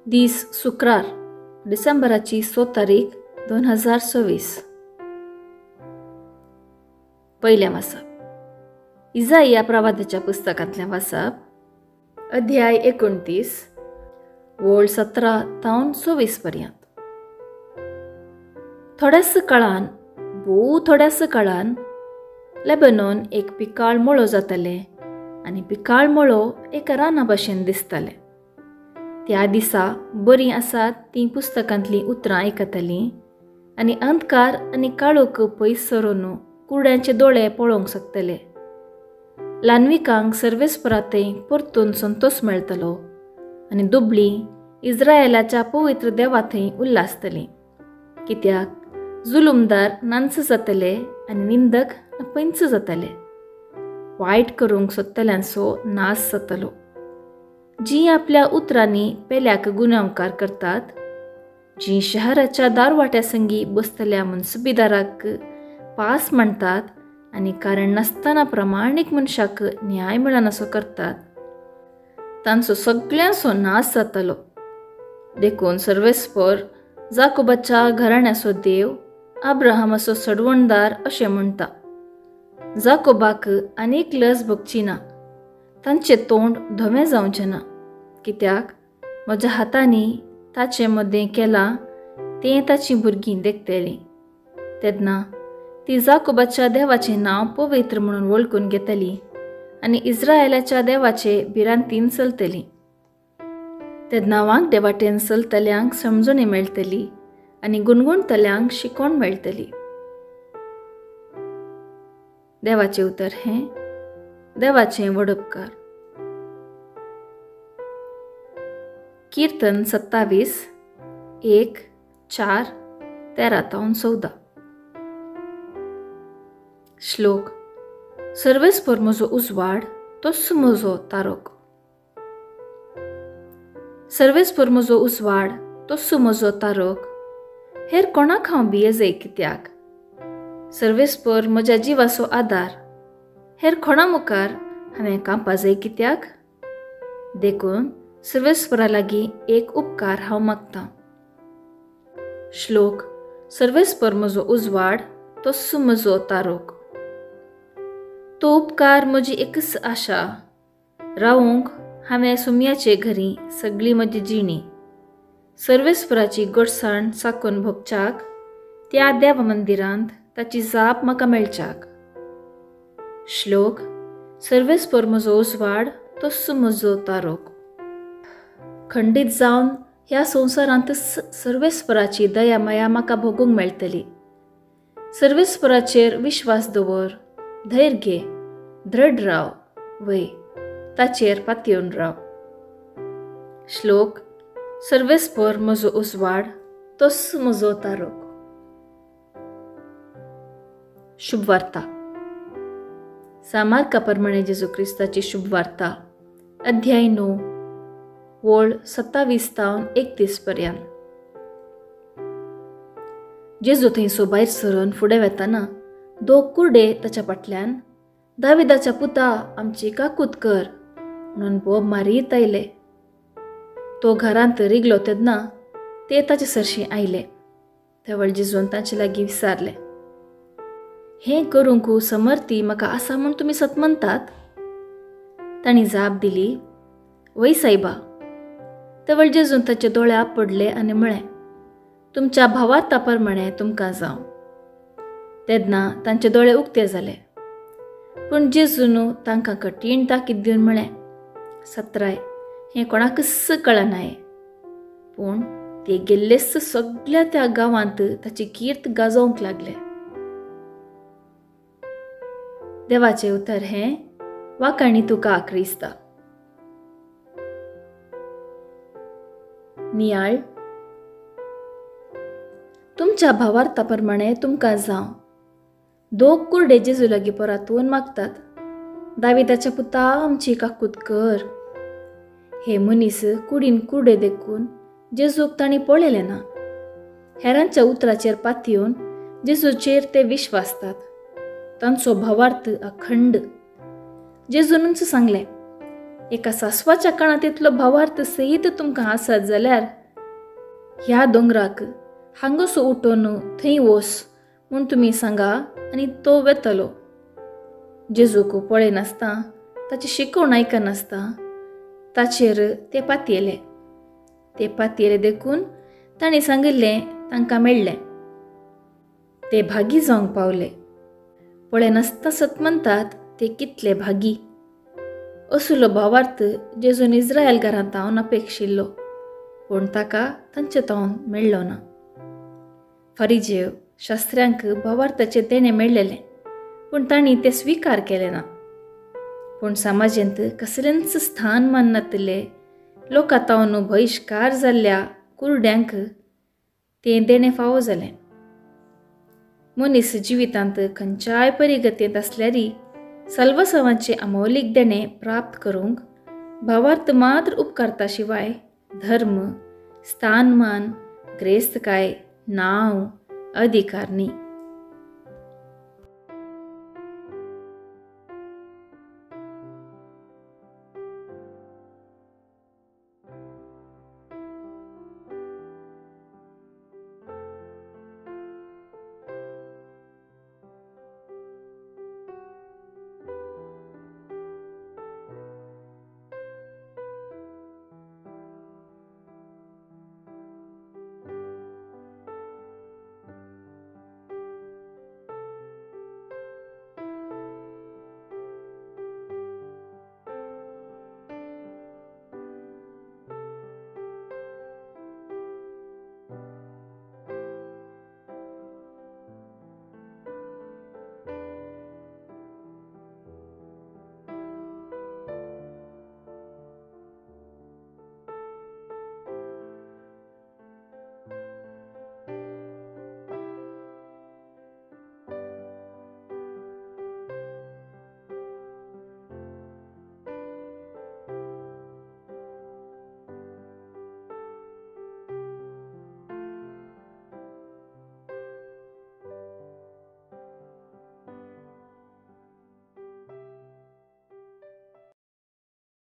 दीस शुक्रार डिसेंबराची 6 तारीख 2026. पहिलें वाचप इजाइया प्रवादाच्या पुस्तकांतलें वाचप अध्याय 29 वोळ 17 तावन 26 पर्यंत. थोड्याच काळान लेबनोन एक पिकाळ मळो जाताले आनी पिकाळ मळो एक राना भाशेन दिसताले. त्या दिसा बरीं आसात ती पुस्तकांतलीं उतरां आयकतालीं आनी अंधकार आनी काळोख पयस सरून कुर्ड्यांचे दोळे पळोवंक शकतले. लान्विकांक सर्वेस्परा थंय परतून संतोष मेळटलो आनी दुबळीं इस्रायेलाच्या पवित्र देवा थंय उल्हासतलीं. कित्याक जुलुमदार नांच जातले आनी निंदक पैंच जातले. वायट करूंक सोदतल्यांचो नाश जातलो. जीं आपल्या उतरांनी पेल्याक गुन्यांवकार करतात, जीं शहराच्या दारवाट्या संगी बसतल्या मुन्सिबीदाराक पास म्हणटात आनी कारण नासतना प्रामाणीक मनशाक न्याय मेळनासो करतात, तांचो सगळ्यांचो नाश जातलो. देखून सर्वेस्पर जाकोबाच्या घराण्याचो देव अब्राहमाचो सडवणदार अशें म्हणटा, जाकोबाक आनीक लज भोगची ना, तांचें तोंड धवें जावचें ना. कित्याक म्हज्या हातांनी ताचे मदें केलां तें ताचीं भुरगीं देखतलीं. तेन्ना ती जाकोबाच्या देवाचें नांव पवित्र म्हणून वळखून घेतलीं आनी इस्रायेलाच्या देवाचे भिरांतीन चलतलीं. तेन्ना वांगडे वाटेन चलतल्यांक समजणी मेळटली आनी गुणगुणतल्यांक शिकोण मेळटली. देवाचें उतर हें देवाचें व्हड उपकार. कीर्तन 27 1 4 13 तावन 14. श्लोक. सर्वेस्पर म्हजो उजवाड तोच म्हजो तारक. सर्वेस्पर म्हजो उजवाड तोच म्हजो तारक, हेर कोणाक हांव भियेजय कित्याक. सर्वेस्पर म्हज्या जिवाचो आदार, हेर कोणा मुखार हांवें कांपाजय कित्याक. देखून सर्वेस्परा लागीं एक उपकार हांव मागतां. श्लोक. सर्वेस्पर म्हजो उजवाड तोच म्हजो तारक. तो उपकार म्हजी एकच आशा, रावूंक हांवें सुमयाचे घरी सगळी म्हजी जिणी. सर्वेस्पराची घटसाण साकून भोगच्याक त्या देव मंदिरांत ताची जाप म्हाका मेळच्याक. श्लोक. सर्वेस्पर म्हजो उजवाड तोच म्हजो तारक. खंडीत जावन ह्या संवसारांत सर्वेस्पराची दया माया म्हाका भोगूंक मेळटली. सर्वेस्पराचेर विश्वास दवर, धैर्य घे, दृढ राव, वय ताचेर पातयेवन राव. श्लोक. सर्वेस्पर म्हजो उजवाड तोच म्हजो तारक. शुभवार्ता. सामार्का प्रमाणे जेजू क्रिस्ताची शुभवार्ता अध्याय 9 वोळ 27 तावन 31 पर्यंत. जेजू थंयसो भायर सरून फुडें वेताना दोग कुर्डे ताच्या फाटल्यान दाविदाच्या पुता आमची काकूत कर म्हणून बोब मारीत आयले. तो घरांत रिगलो तेन्ना ते ताचे सरशीं आयले. तेवळ जेजून तांचे लागीं विचारलें, हें करूंक समर्थी म्हाका आसा म्हूण तुमी सत म्हणटात. तांणी जाप दिली, वय सायबा. तेवळ जेजून ताचे दोळे आपडले आनी म्हळें, तुमच्या भावार्था प्रमाणे तुमकां जावं. तेन्ना तांचे दोळे उक्ते जाले. पूण जेजून तांकां कठीण ताकीद दिवन म्हळें, सत्राय, हें कोणाकच कळनाय. पूण ते गेल्लेच सगळ्या त्या गांवांत ताची कीर्त गाजोवंक लागले. देवाचें उतर हें वाकाणी तुका क्रिस्ता. नियाळ. तुमच्या भावार्था प्रमाणे तुमकां जावं. दोग कुर्डे जेजू लागीं परतून मागतात, दाविदाच्या पुता आमची काकूत कर. हे मनीस कुडीन कुर्डे देखून जेजूक तांणी पळयलें ना. हेरांच्या उतराचेर पातयेवन जेजूचेर ते विश्वासतात. तांचो भावार्थ अखंड. जेजूनच सांगलें, एका सासवाच्या कानात इतलो भावार्थ सहीत तुमकां आसत जाल्यार ह्या दोंगराक हांगसो उठोन थंय वस म्हूण तुमी सांगा आनी तो वेतलो. जेजूक पळयनासता, ताची शिकवण आयकनासता ताचेर ते पातयेले. ते पातयेले देखून ताणें सांगिल्लें तांकां मेळ्ळें. ते भागी जावंक पावले. पळयनासता सत म्हणटात ते कितले भागी. असलो भावार्थ जेजून इस्रायल घरांत तावन अपेक्षिल्लो, पूण ताका तांचे तावन मेळ्ळो ना. फरिजेव शास्त्र्यांक भावार्थाचे देणे मेळ्ळेले, पूण तांणी ते स्विकार केले ना. पूण समाजांत कसलेंच स्थान माननातले लोकां तावन बहिश्कार जाल्ल्या कुरड्यांक तें देणें फावो जालें. मनीस जिवितांत खंयच्याय परिगतींत आसल्यारी सल्वसवांचे अमौलीक देणें प्राप्त करूंक भावार्थ मात्र उपकारता शिवाय धर्म, स्थानमान, ग्रेस्तकाय, नांव, अधिकार न्ही.